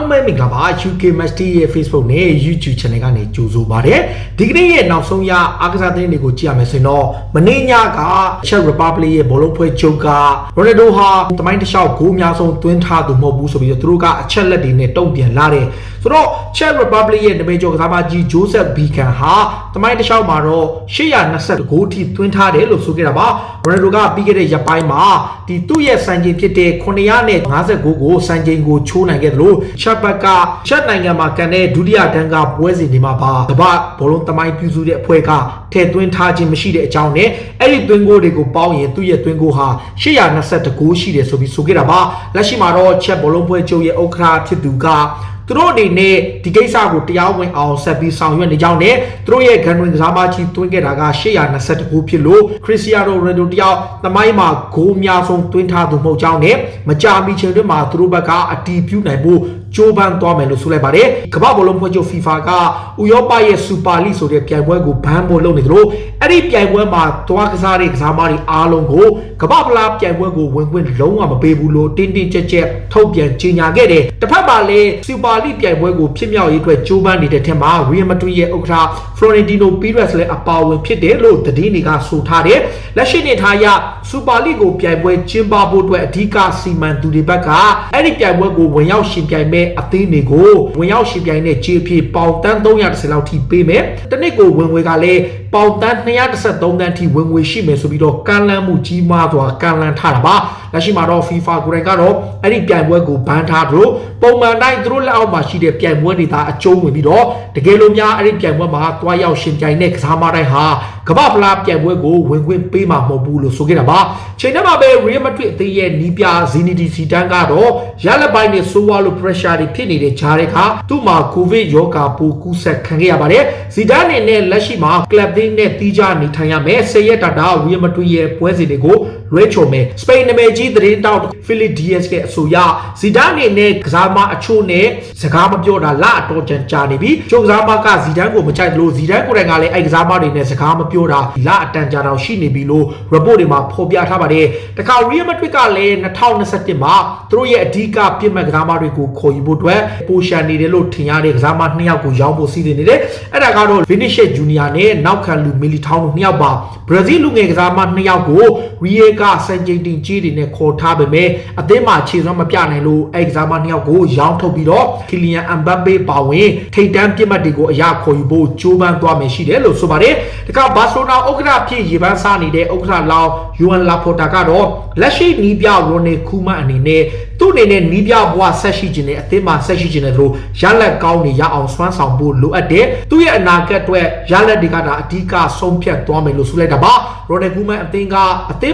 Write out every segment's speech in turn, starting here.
လုံးပဲမင်္ဂလာပါ UK Match ရဲ့ Facebook နဲ့ YouTube Channel ကနေကြိုဆိုပါရစေဒီကနေ့ရဲ့နောက်ဆုံးရအားကစားသတင်းတွေကိုကြည့်ရမယ်ဆိုရင်တော့မနေ့ညက Czech Republic ရဲ့ဘောလုံးဖွဲ့ချုပ်က Ronaldo ဟာတမိုင်းတစ်လျှောက်ဂိုးအများဆုံးသွင်းထားသူမဟုတ်ဘူးဆိုပြီးတော့သူတို့ကအချက်လက်တွေနဲ့တုံ့ပြန်လာတယ်ဆိုတော့ Czech Republic ရဲ့နမိတ်ကျော်ကစားမကြီး Joseph Bican ဟာတမိုင်းတစ်လျှောက်မှာတော့820ဂိုးထိသွင်းထားတယ်လို့ဆိုခဲ့တာပါ Ronaldo ကပြီးခဲ့တဲ့ရက်ပိုင်းမှာဒီသူ့ရဲ့စံချိန်ဖြစ်တဲ့959ကိုစံချိန်ကိုချိုးနိုင်ခဲ့တယ်လို့ချက်ဘက်ကချက်နိုင်ငံမှာကန်တဲ့ဒုတိယတန်းကပွဲစဉ်တွေမှာပါကမ္ဘာဘောလုံးသမိုင်းပြုစုတဲ့အဖွဲ့ကထည့်သွင်းထားခြင်းမရှိတဲ့အကြောင်းနဲ့အဲ့ဒီသွင်းဂိုးတွေကိုပေါင်းရင်သူ့ရဲ့သွင်းဂိုးဟာ820ဂိုးရှိတယ်ဆိုပြီးဆိုခဲ့တာပါလက်ရှိမှာတော့ချက်ဘောလုံးဖွဲ့ချုပ်ရဲ့ဥက္ကဋ္ဌဖြစ်သူကသူတို့အနေနဲ့ဒီကိစ္စကိုတရားဝင်အောင်ဆက်ပြီးဆောင်ရွက်နေကြောင်းနဲ့သူတို့ရဲ့ဂန်ဝင်ကစားမကြီးသွင်းခဲ့တာက820ဂိုးဖြစ်လို့ခရစ္စတီယာနို ရိုနယ်ဒိုတယောက်သမိုင်းမှာဂိုးအများဆုံးသွင်းထားသူမဟုတ်ကြောင်းနဲ့မကြာမီချိန်တွင်းမှာသူတို့ဘက်ကအတီးပြုတ်နိုင်ဖို့ကြိုးပမ်းသွားမယ်လို့ဆိုလိုက်ပါတယ်ကမ္ဘာဘောလုံးဖွဲ့ချုပ် FIFA ကဥရောပရဲ့ Super League ဆိုတဲ့ပြိုင်ပွဲကိုဘန်ဖို့လုပ်နေသလိုအဲ့ဒီပြိုင်ပွဲမှာသွားကစားတဲ့ကစားမတွေအားလုံးကိုကမ္ဘာဖလားပြိုင်ပွဲကိုဝင်ခွင့်လုံးဝမပေးဘူးလို့တင်းတင်းကြပ်ကြပ်ထုတ်ပြန်ကြေညာခဲ့တယ်တစ်ဖက်မှာလည်း Super League ပြိုင်ပွဲကိုဖြစ်မြောက်ရေးအတွက်ကြိုးပမ်းနေတဲ့ထက်မှာ Real Madrid ရဲ့ဥက္ကဋ္ဌ Florentino Perez လည်းအပါအဝင်ဖြစ်တယ်လို့သတင်းတွေကဆိုထားတယ်လက်ရှိနေထားရ Super League ကိုပြိုင်ပွဲကျင်းပဖို့အတွက်အဓိကစီမံသူတွေဘက်ကအဲ့ဒီပြိုင်ပွဲကိုဝင်ရောက်ရှင်ပြိုင်မဲ့အသင်းတွေကိုဝင်ရောက်ရှင်ပြိုင်တဲ့ခြေဖြည့်ပေါင်တန်း310လောက်ထိပေးမယ်တနစ်ကိုဝင်ငွေကလည်းပေါင်တန်း213တန်းထိဝင်ငွေရှိမယ်ဆိုပြီးတော့ကမ်းလှမ်းမှုကြီးမားစွာကမ်းလှမ်းထားတာပါလက်ရှိမှာတော့ FIFA ကိုယ်တိုင်ကတော့အဲ့ဒီပြိုင်ပွဲကိုဘန်ထားလို့ပုံမှန်တိုင်းသူတို့လက်အောက်မှာရှိတဲ့ပြိုင်ပွဲတွေသာအကျုံးဝင်ပြီးတော့တကယ်လို့များအဲ့ဒီပြိုင်ပွဲမှာတွားရောက်ရှင်ပြိုင်တဲ့ကစားမတိုင်းဟာကမ္ဘာဖလားပြိုင်ပွဲကိုဝင်ခွင့်ပေးမှာမဟုတ်ဘူးလို့ဆိုခဲ့တာပါချိန်ထဲမှာပဲ Real Madrid အသင်းရဲ့နီးပြ Zinedine Zidane ကတော့ရလက်ပိုင်းနဲ့ဆိုးဝါးလို့ pressure တွေဖြစ်နေတဲ့ဂျားတဲ့ခါသူ့မှာ COVID ရောဂါပိုးကူးစက်ခံခဲ့ရပါတယ် Zidane အနေနဲ့လက်ရှိမှာ club တင်းနဲ့တီးကြနေထိုင်ရမယ်10ရက်တာ Real Madrid ရဲ့ပွဲစဉ်တွေကိုလွှဲချော်မယ်စပိန်နာမည်ကြီးသတင်းတောက် Philip Diaz ရဲ့အဆိုအရ Zidane အနေနဲ့ကစားမအချို့နဲ့စကားမပြောတာလအတော်ကြာနေပြီချို့ကစားမက Zidane ကိုမကြိုက်လို့ Zidane ကိုယ်တိုင်ကလည်းအဲ့ကစားမတွေနဲ့စကားမပြောတာလအတန်ကြာတော့ရှိနေပြီလို့ report တွေမှာဖော်ပြထားပါတယ်တခါ Real Madrid ကလည်း2021မှာသူတို့ရဲ့အဓိကပြစ်မှတ်ကစားမတွေကိုခေါ်ယူဖို့အတွက်ပိုရှန်နေတယ်လို့ထင်ရတဲ့ကစားမ2ယောက်ကိုရောင်းဖို့စီစဉ်နေတယ်အဲ့ဒါကတော့ Vinicius Junior နဲ့နောက်ခံလူ Militao တို့2ယောက်ပါ Brazil လူငယ်ကစားမ2ယောက်ကို Real ကစံချိန်တင်ကြီးတွေနဲ့ခေါ်ထားပေမဲ့အသင်းမှာခြေစွမ်းမပြနိုင်လို့အဲ့ကစားမ2ယောက်ကိုရောင်းထုတ်ပြီးတော့ Kylian Mbappe ပါဝင်ထိပ်တန်းပြစ်မှတ်တွေကိုအရခေါ်ယူဖို့ကြိုးပမ်းသွားမယ်ရှိတယ်လို့ဆိုပါတယ်တခါ Barcelona ဥက္ကဋ္ဌဖြစ်ရေပန်းစားနေတဲ့ဥက္ကဋ္ဌလောင်း Joan Laporta ကတော့လက်ရှိနီးပြ Ronald Koeman အနေနဲ့သူ့အနေနဲ့နီးပြဘဝဆက်ရှိခြင်းနဲ့အသင်းမှာဆက်ရှိခြင်းနဲ့တို့ရလက်ကောင်းနေရအောင်စွမ်းဆောင်ဖို့လိုအပ်တယ်သူ့ရဲ့အနာဂတ်အတွက်ရလက်တွေကဒါအဓိကဆုံးဖြတ်သွားမယ်လို့ဆိုလိုက်တာပါ Ronald Koeman အသင်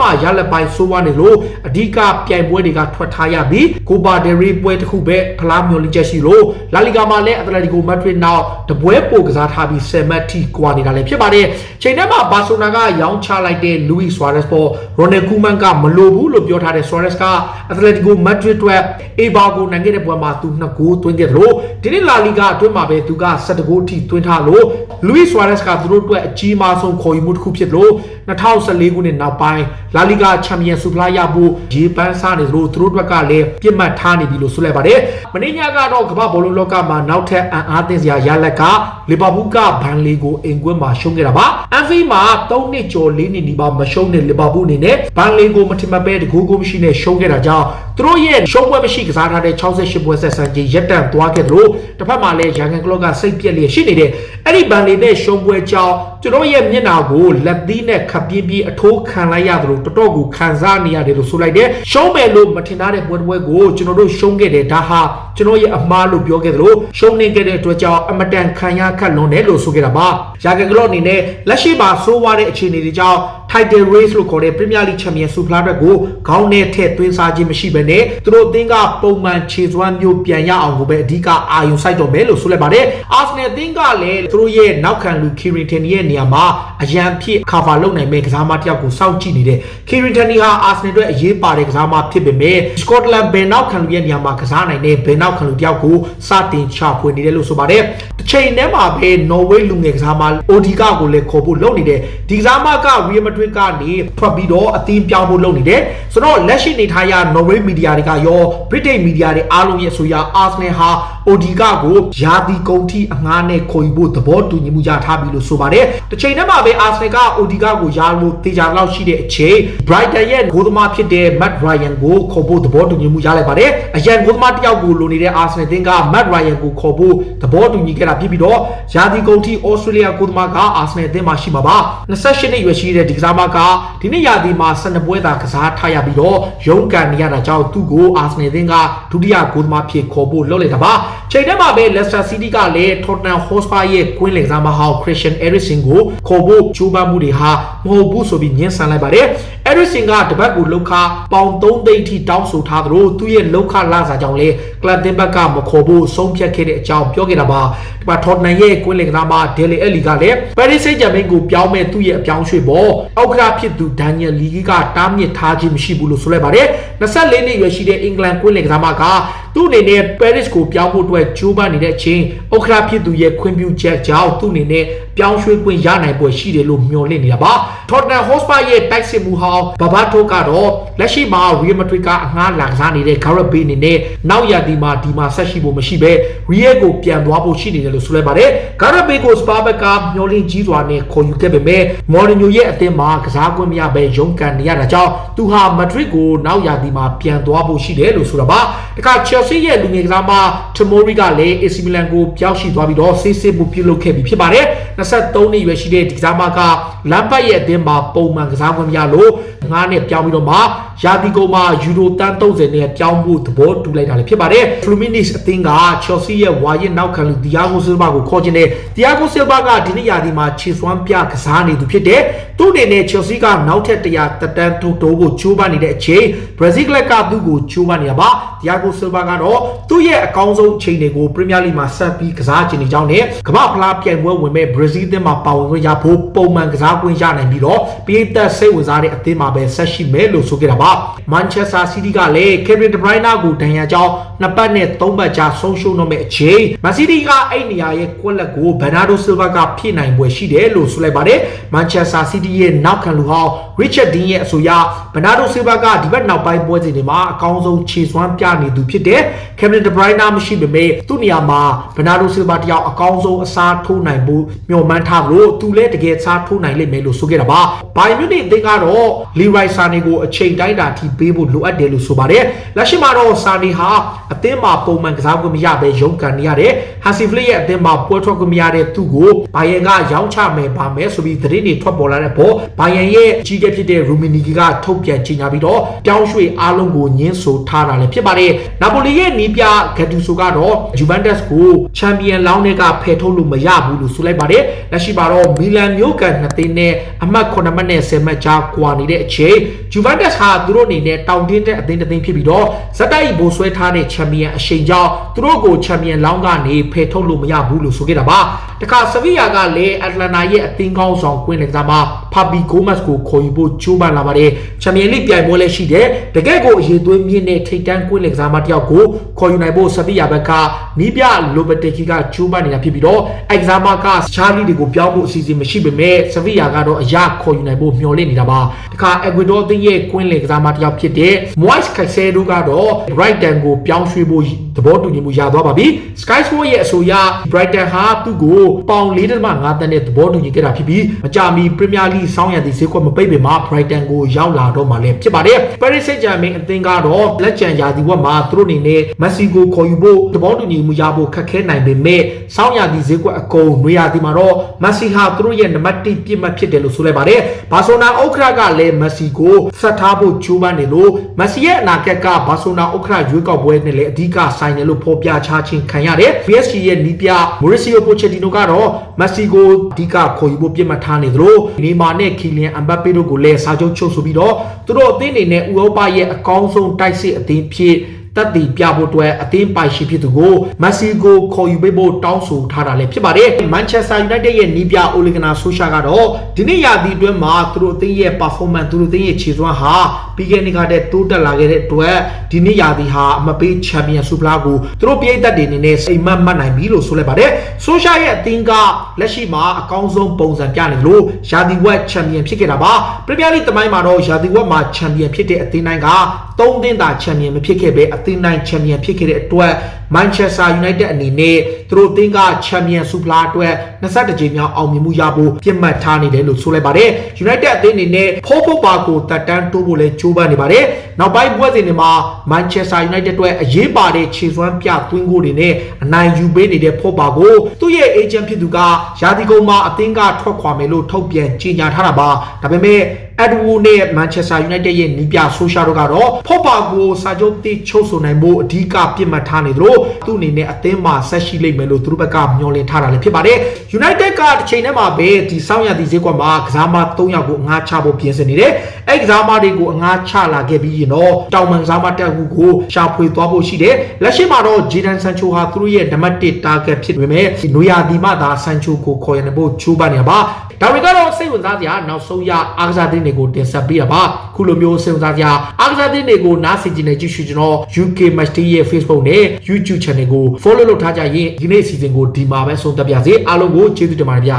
းမှာရလက်ပိုင်းဆိုးဝါးနေလို့အဓိကပြိုင်ပွဲတွေကထွက်ထားရပြီး Copa del Rey ပွဲတစ်ခုပဲဖလားမျှော်လင့်ချက်ရှိလို့ La Liga မှာလည်း Atletico Madrid နောက်တပွဲပိုကစားထားပြီး10မှတ်ထိကွာနေတာလည်းဖြစ်ပါတယ်ချိန်ထဲမှာ Barcelona ကရောင်းချလိုက်တဲ့ Luis Suarez ပေါ် Ronald Koeman ကမလိုဘူးလို့ပြောထားတဲ့ Suarez က Atletico Madrid အတွက် Eibar ကိုနိုင်ခဲ့တဲ့ပွဲမှာသူ2ဂိုးသွင်းခဲ့တယ်လို့ဒီနေ့ La Liga အတွင်းမှာပဲသူက17ဂိုးထိသွင်းထားလို့ Luis Suarez ကသူတို့အတွက်အကြီးမားဆုံးခေါ်ယူမှုတစ်ခုဖြစ်လို့2014ခုနှစ်နောက်ပိုင်း La Liga Champions Super ရဖို့ရေပန်းစားနေလို့သူတို့အတွက်ကလည်းပြစ်မှတ်ထားနေပြီလို့ဆိုလိုက်ပါတယ်မနေ့ညကတော့ကမ္ဘာဘောလုံးလောကမှာနောက်ထပ်အံ့အားသင့်စရာရလက်ကလီဗာပူးကဘန်လီကိုအင်ကွင်းမှာရှုံးခဲ့တာပါအန်ဖီမှာ3နှစ်ကျော်4နှစ်နီးပါးမရှုံးတဲ့လီဗာပူးအနေနဲ့ဘန်လီကိုမထင်မှတ်ပဲတကူကိုမရှိနဲ့ရှုံးခဲ့တာကြောင့်သူတို့ရဲ့ရှုံးပွဲမရှိကစားထားတဲ့68ပွဲဆက်ဆံခြင်းရပ်တန့်သွားခဲ့သလိုတစ်ဖက်မှာလည်းရန်ကန်ကလော့ကစိတ်ပြက်လျက်ရှိနေတဲ့အဲ့ဒီဘန်လီနဲ့ရှုံးပွဲကြောင့်သူတို့ရဲ့မျက်နှာကိုလက်သီးနဲ့ခပ်ပြင်းပြင်းအထိုးခံလိုက်ရသလိုတော်တော်ကိုခံစားနေရတယ်လို့ဆိုလိုက်တယ်ရှုံးမယ်လို့မထင်ထားတဲ့ပွဲကိုကျွန်တော်တို့ရှုံးခဲ့တယ်ဒါဟာကျွန်တော်ရဲ့အမှားလို့ပြောခဲ့သလိုရှုံးနေခဲ့တဲ့အတွက်ကြောင့်အမတန်ခံရခက်လွန်တယ်လို့ဆိုခဲ့တာပါရာဂန်ကလော့အနေနဲ့လက်ရှိမှာဆိုးဝါးတဲ့အခြေအနေတွေကြောင့် Title Race လို့ခေါ်တဲ့ Premier League Champion Super League ကိုခေါင်းနဲ့ထည့်သွင်းစားခြင်းမရှိဘဲနဲ့သူတို့အသင်းကပုံမှန်ခြေစွမ်းမျိုးပြန်ရအောင်ကိုပဲအဓိကအာရုံစိုက်တော့မယ်လို့ဆိုလိုက်ပါတယ်။ Arsenal အသင်းကလည်းသူတို့ရဲ့နောက်ခံလူ Kieran ရဲ့နေရာမှာအရန်ဖြစ် cover လုပ်နိုင်မဲ့ကစားမတစ်ယောက်ကိုစောင့်ကြည့်နေတဲ့ Kieran ဟာ Arsenal အတွက်အရေးပါတဲ့ကစားမဖြစ်ပေမဲ့ Scotland ဘယ်နောက်ခံလူရဲ့နေရာမှာကစားနိုင်တဲ့ဘယ်နောက်ခံလူတစ်ယောက်ကိုစတင်ချဖွေနေတယ်လို့ဆိုပါတယ်။တစ်ချိန်တည်းမှာပဲ Norway လူငယ်ကစားမ Odiga ကိုလည်းခေါ်ဖို့လုပ်နေတယ်ဒီကစားမက Real Madrid Madrid ကနေထွက်ပြီးတော့အသင်းပြောင်းဖို့လုပ်နေတယ်ဆိုတော့လက်ရှိနေထားရ Norway media တွေကရော British media တွေအားလုံးရဲ့ဆိုရ Arsenal ဟာ Odiga ကိုယာတီကုန်ထိအငှားနဲ့ခေါ်ယူဖို့သဘောတူညီမှုရထားပြီလို့ဆိုပါတယ်တစ်ချိန်တည်းမှာပဲ Arsenal က Odiga ကိုယာလို့တေချာလောက်ရှိတဲ့အချိန် Brighton ရဲ့ဂိုးသမားဖြစ်တဲ့ Matt Ryan ကိုခေါ်ဖို့သဘောတူညီမှုရလိုက်ပါတယ်အရန်ဂိုးသမားတစ်ယောက်ကိုလိုနေတဲ့ Arsenal သင်းက Matt Ryan ကိုခေါ်ဖို့သဘောတူညီခဲ့တာဖြစ်ပြီးတော့ယာတီကုန်ထိ Australia ဂိုးသမားက Arsenal သင်းမှာရှိမှာပါ28နှစ်ရွယ်ရှိတဲ့ဒီကစားမကဒီနေ့ယာတီမှာ12ပွဲသာကစားထားရပြီးတော့ရုန်းကန်နေရတာကြောင့်သူ့ကို Arsenal သင်းကဒုတိယဂိုးသမားဖြစ်ခေါ်ဖို့လုပ်လိုက်တာပါချိန်ထဲမှာပဲ Leicester City ကလည်း Tottenham Hotspur ရဲ့ကွင်းလင်ကစားမဟောင်း Christian Eriksen ကိုခေါ်ဖို့ကြိုးပမ်းမှုတွေဟာမဟုတ်ဘူးဆိုပြီးညှင်းဆန်လိုက်ပါတယ် Eriksen ကတပတ်ကိုလောက်ခပေါင်3သိန်းထိတောင်းဆိုထားသလိုသူ့ရဲ့လောက်ခလာစားကြောင့်လေကလပ်တင်ဘက်ကမခေါ်ဖို့ဆုံးဖြတ်ခဲ့တဲ့အကြောင်းပြောခဲ့တာပါဒီမှာ Tottenham ရဲ့ကွင်းလင်ကစားမ Dele Alli ကလည်း Paris Saint-Germain ကိုပြောင်းမဲ့သူ့ရဲ့အပြောင်းရွှေ့ပေါ်အောက်ကဖြစ်သူ Daniel Levy ကတားမြစ်ထားခြင်းမရှိဘူးလို့ဆိုလိုက်ပါတယ်24နှစ်ရွယ်ရှိတဲ့အင်္ဂလန်ကွင်းလင်ကစားမကသူ့အနေနဲ့ Paris ကိုပြောင်းဖို့အတွက်ကြိုးပမ်းနေတဲ့အချိန်အောက်ကဖြစ်သူရဲ့ခွင့်ပြုချက်ကြောင့်သူ့အနေနဲ့ပြောင်းရွှေ့ခွင့်ရနိုင်ပွဲရှိတယ်လို့မျှော်လင့်နေတာပါ Tottenham Hotspur ရဲ့တိုက်စစ်မှုဟောင်း Babato ကတော့လက်ရှိမှာ Real Madrid ကအငှားလာကစားနေတဲ့ Gareth Bale အနေနဲ့နောက်ရာသီမှာဒီမှာဆက်ရှိဖို့မရှိပဲ Real ကိုပြန်သွားဖို့ရှိနေတယ်လို့ဆိုလိုက်ပါတယ် Gareth Bale ကို Spurs ဘက်ကမျှော်လင့်ကြီးစွာနဲ့ခေါ်ယူခဲ့ပေမဲ့ Mourinho ရဲ့အသင်းမှာကစားခွင့်မရဘဲရုန်းကန်နေရတာကြောင့်သူဟာ Madrid ကိုနောက်ရာသီမှာပြန်သွားဖို့ရှိတယ်လို့ဆိုတာပါတခါ Chelsea ရဲ့လူငယ်ကစားမ Tomori ကလည်း AC Milan ကိုပြောင်းရှိသွားပြီးတော့ဆေးစစ်မှုပြုလုပ်ခဲ့ပြီးဖြစ်ပါတယ်23နှစ်ရွယ်ရှိတဲ့ဒီကစားမကလမ်ပတ်ရဲ့အသင်းမှာပုံမှန်ကစားခွင့်မရလို့ငါးနဲ့ပြောင်းပြီးတော့မှယာတီကုံမှာယူရိုတန်း30နဲ့ပြောင်းဖို့သဘောတူလိုက်တာလည်းဖြစ်ပါတယ် Fluminense အသင်းက Chelsea ရဲ့ဝါရစ်နောက်ခံလူ Thiago Silva ကိုခေါ်ခြင်းနဲ့ Thiago Silva ကဒီနေ့ယာတီမှာခြေစွမ်းပြကစားနေသူဖြစ်တဲ့သူ့အနေနဲ့ Chelsea ကနောက်ထပ်100တက်တန်းထုတ်တိုးဖို့ကြိုးပမ်းနေတဲ့အချိန် Brazil ကသူ့ကိုကြိုးပမ်းနေတာပါ Thiago Silva ကတော့သူ့ရဲ့အကောင်းဆုံးအချိန်တွေကို Premier League မှာဆက်ပြီးကစားချင်နေကြောင်းနဲ့ကမ္ဘာဖလားပြိုင်ပွဲဝင်မဲ့ Brazil အသင်းမှာပါဝင်ခွင့်ရဖို့ပုံမှန်ကစားခွင့်ရနိုင်ပြီးတော့ပြည်သက်စိတ်ဝင်စားတဲ့အသင်းမှာပဲဆက်ရှိမယ်လို့ဆိုခဲ့တာပါ Manchester City ကလည်း Kevin De Bruyne ကိုဒဏ်ရာကြောင့်2ပတ်နဲ့3ပတ်ကြာဆုံးရှုံးတော့မဲ့အချိန် Man City ကအဲ့နေရာရဲ့ကွက်လက်ကို Bernardo Silva ကဖြည့်နိုင်ပွဲရှိတယ်လို့ဆိုလိုက်ပါတယ် Manchester City ရဲ့နောက်ခံလူဟောင်း Richard Dean ရဲ့အဆိုအရ Bernardo Silva ကဒီဘက်နောက်ပိုင်းပွဲစဉ်တွေမှာအကောင်းဆုံးခြေစွမ်းပြနေသူဖြစ်တဲ့ Kevin De Bruyne မရှိပေမဲ့သူ့နေရာမှာ Bernardo Silva တယောက်အကောင်းဆုံးအစားထိုးနိုင်ဖို့မျှော်မှန်းထားလို့သူလည်းတကယ်စားထိုးနိုင်လိမ့်မယ်လို့ဆိုခဲ့တာပါ Bayern Munich အသင်းကတော့ Leroy Sané ကိုအချိန်တိုင်းတာထိပေးဖို့လိုအပ်တယ်လို့ဆိုပါတယ်လက်ရှိမှာတော့ Sané ဟာအသင်းမှာပုံမှန်ကစားခွင့်မရဘဲရုန်းကန်နေရတယ် Hansi Flick ရဲ့အသင်းမှာပွဲထွက်ခွင့်မရတဲ့သူ့ကို Bayern ကရောင်းချမယ်ပါမယ်ဆိုပြီးသတင်းတွေထွက်ပေါ်လာတဲ့ပေါ် Bayern ရဲ့ကြီးကဲဖြစ်တဲ့ Rummenigge ကထုတ်ပြန်ကြေညာပြီးတော့ပြောင်းရွှေ့အားလုံးကိုညှင်းဆိုထားတာလည်းဖြစ်ပါတယ် Napoli ရဲ့နီးပြ Gattuso ကတော့ Juventus ကိုချန်ပီယံလောင်းတွေကဖယ်ထုတ်လို့မရဘူးလို့ဆိုလိုက်ပါတယ်လက်ရှိမှာတော့ Milan မျိုးကန်2သင်းနဲ့အမှတ်9မှတ်နဲ့10မှတ်ကြားကွာနေတဲ့အချိန် Juventus ဟာသူတို့အနေနဲ့တောင်တင်းတဲ့အသင်းတစ်သင်းဖြစ်ပြီးတော့ဇက်တိုက်ဘိုးဆွဲထားတဲ့ချန်ပီယံအရှိန်ကြောင့်သူတို့ကိုချန်ပီယံလောင်းကနေဖယ်ထုတ်လို့မရဘူးလို့ဆိုခဲ့တာပါတခါ Sevilla ကလည်း Atlanta ရဲ့အသင်းကောင်းဆောင်ကွင်းလင်ကစားမ Fabi Gomez ကိုခေါ်ယူဖို့ကြိုးပမ်းလာပါတယ်ချန်ပီယံလိပြိုင်ပွဲလည်းရှိတယ်တကယ့်ကိုအရေးသွေးမြင့်တဲ့ထိပ်တန်းကွင်းလင်ကစားမတစ်ယောက်ကိုခေါ်ယူနိုင်ဖို့ Sevilla ဘက်ကနီးပြ Lopetegui ကကြိုးပမ်းနေတာဖြစ်ပြီးတော့အဲကစားမကချားလီတွေကိုပြောင်းဖို့အစီအစဉ်မရှိပေမဲ့ Sevilla ကတော့အရာခေါ်ယူနိုင်ဖို့မျှော်လင့်နေတာပါတခါ Ecuador အသင်းရဲ့ကွင်းလင်ကစားမတစ်ယောက်ဖြစ်တဲ့ Moise Caicedo ကတော့ Brighton ကိုပြောင်းရွှေ့ဖို့သဘောတူညီမှုရသွားပါပြီ Sky Sports ရဲ့အဆိုအရ Brighton ဟာသူ့ကိုပေါင် 4.5 သန်းနဲ့သဘောတူညီခဲ့တာဖြစ်ပြီးမကြာမီ Premier League ဆောင်းရံသည့်ဈေးကွက်မပိတ်ပင်မှာ Brighton ကိုရောက်လာတော့မှလည်းဖြစ်ပါတယ် Paris Saint-Germain အသင်းကတော့လက်ကျန်ရာသီဝက်မှာသူတို့အနေနဲ့ Messi ကိုခေါ်ယူဖို့သဘောတူညီမှုရဖို့ခက်ခဲနိုင်ပေမဲ့ဆောင်းရံသည့်ဈေးကွက်အကုန်နွေရာသီမှာတော့ Messi ဟာသူတို့ရဲ့နံပါတ်1ပြစ်မှတ်ဖြစ်တယ်လို့ဆိုလိုက်ပါတယ် Barcelona ဥက္ကဋ္ဌကလည်း Messi ကိုဆက်ထားဖို့ကြိုးပမ်းနေလို့ Messi ရဲ့အနာဂတ်က Barcelona ဥက္ကဋ္ဌရွေးကောက်ပွဲနဲ့လည်းအဓိကဆိုင်တယ်လို့ဖော်ပြချခြင်းခံရတယ် PSG ရဲ့နီးပြ Mauricio Pochettino ကတော့ Messi ကိုအဓိကခေါ်ယူဖို့ပြစ်မှတ်ထားနေသလို Neymar နဲ့ Kylian Mbappe တို့ကိုလည်းစာချုပ်ချုပ်ဆိုပြီးတော့သူတို့အသင်းအနေနဲ့ဥရောပရဲ့အကောင်းဆုံးတိုက်စစ်အသင်းဖြစ် တက်တည်ပြဖို့အတွက်အသင်းပိုင်ရှင်ဖြစ်သူကိုမက်ဆီကိုခေါ်ယူပေးဖို့တောင်းဆိုထားတာလည်းဖြစ်ပါတယ်မန်ချက်စတာယူနိုက်တက်ရဲ့နီးပြအိုလီဂနာဆိုရှာကတော့ဒီနေ့ရာသီအတွင်းမှာသူတို့အသင်းရဲ့ performance သူတို့အသင်းရဲ့ခြေစွမ်းဟာပြီးခဲ့တဲ့ကတည်းကတိုးတက်လာခဲ့တဲ့အတွက်ဒီနေ့ရာသီဟာအမပေးချန်ပီယံဆုဖလားကိုသူတို့ပြည်သက်တွေအနေနဲ့စိတ်မှတ်နိုင်ပြီလို့ဆိုလိုက်ပါတယ်ဆိုရှာရဲ့အသင်းကလက်ရှိမှာအကောင်းဆုံးပုံစံပြနေလို့ရာသီဝက်ချန်ပီယံဖြစ်ခဲ့တာပါပရီးမီးယားလိသမိုင်းမှာတော့ရာသီဝက်မှာချန်ပီယံဖြစ်တဲ့အသင်းတိုင်းက3သင်းသာချန်ပီယံမဖြစ်ခဲ့ပဲအသင်းတိုင်းချန်ပီယံဖြစ်ခဲ့တဲ့အတွက်မန်ချက်စတာယူနိုက်တက်အနေနဲ့သူတို့အသင်းကချန်ပီယံဆုဖလားအတွက်21ကြိမ်မြောက်အောင်မြင်မှုရဖို့ပြတ်မှတ်ထားနေတယ်လို့ဆိုလိုက်ပါတယ်ယူနိုက်တက်အသင်းအနေနဲ့ဖိုးဖို့ပါကိုတက်တန်းတိုးဖို့လဲကြိုးပမ်းနေပါတယ်နောက်ပိုင်းပွဲစဉ်တွေမှာမန်ချက်စတာယူနိုက်တက်အတွက်အရေးပါတဲ့ခြေစွမ်းပြသွင်းကိုတွေနဲ့အနိုင်ယူပေးနေတဲ့ဖိုးပါကိုသူ့ရဲ့အေဂျင့်ဖြစ်သူကရာသီကုန်မှာအသင်းကထွက်ခွာမယ်လို့ထုတ်ပြန်ကြေညာထားတာပါဒါပေမဲ့အဒဝူနဲ့မန်ချက်စတာယူနိုက်တက်ရဲ့နီးပြဆိုရှာတို့ကတော့ဖော့ပါကိုစာချုပ်တိချုပ်ဆိုနိုင်ဖို့အဓိကပြစ်မှတ်ထားနေသလိုသူ့အနေနဲ့အသင်းမှာဆက်ရှိလိမ့်မယ်လို့သူတို့ဘက်ကမျှော်လင့်ထားတာလည်းဖြစ်ပါတယ်ယူနိုက်တက်ကတစ်ချိန်တည်းမှာပဲဒီစောင်းရသည်ဈေးကွက်မှာကစားမ3ယောက်ကိုအငှားချဖို့ပြင်ဆင်နေတယ်အဲ့ကစားမတွေကိုအငှားချလာခဲ့ပြီးရင်တော့တောင်ပန်ကစားမတက်ခုကိုရှာဖွေသွားဖို့ရှိတယ်လက်ရှိမှာတော့ဂျေဒန်ဆန်ချိုဟာသူတို့ရဲ့နံပါတ်1 target ဖြစ်ပေမဲ့နွေရာသီမှသာဆန်ချိုကိုခေါ်ရနေဖို့ချိုးပမ်းနေတာပါဒါတွေကတော့စိတ်ဝင်စားစရာနောက်ဆုံးရအားကစားသတင်းတွေကိုတင်ဆက်ပေးတာပါခုလိုမျိုးစိတ်ဝင်စားစရာအားကစားသတင်းတွေကိုနားဆင်ကြည့်နေကြည့်ရှုကျွန်တော် UK Match Day ရဲ့ Facebook နဲ့ YouTube Channel ကို follow လုပ်ထားကြရင်ဒီနေ့အစီအစဉ်ကိုဒီမှာပဲဆုံးသက်ပါစေအားလုံးကိုကျေးဇူးတင်ပါတယ်ဗျ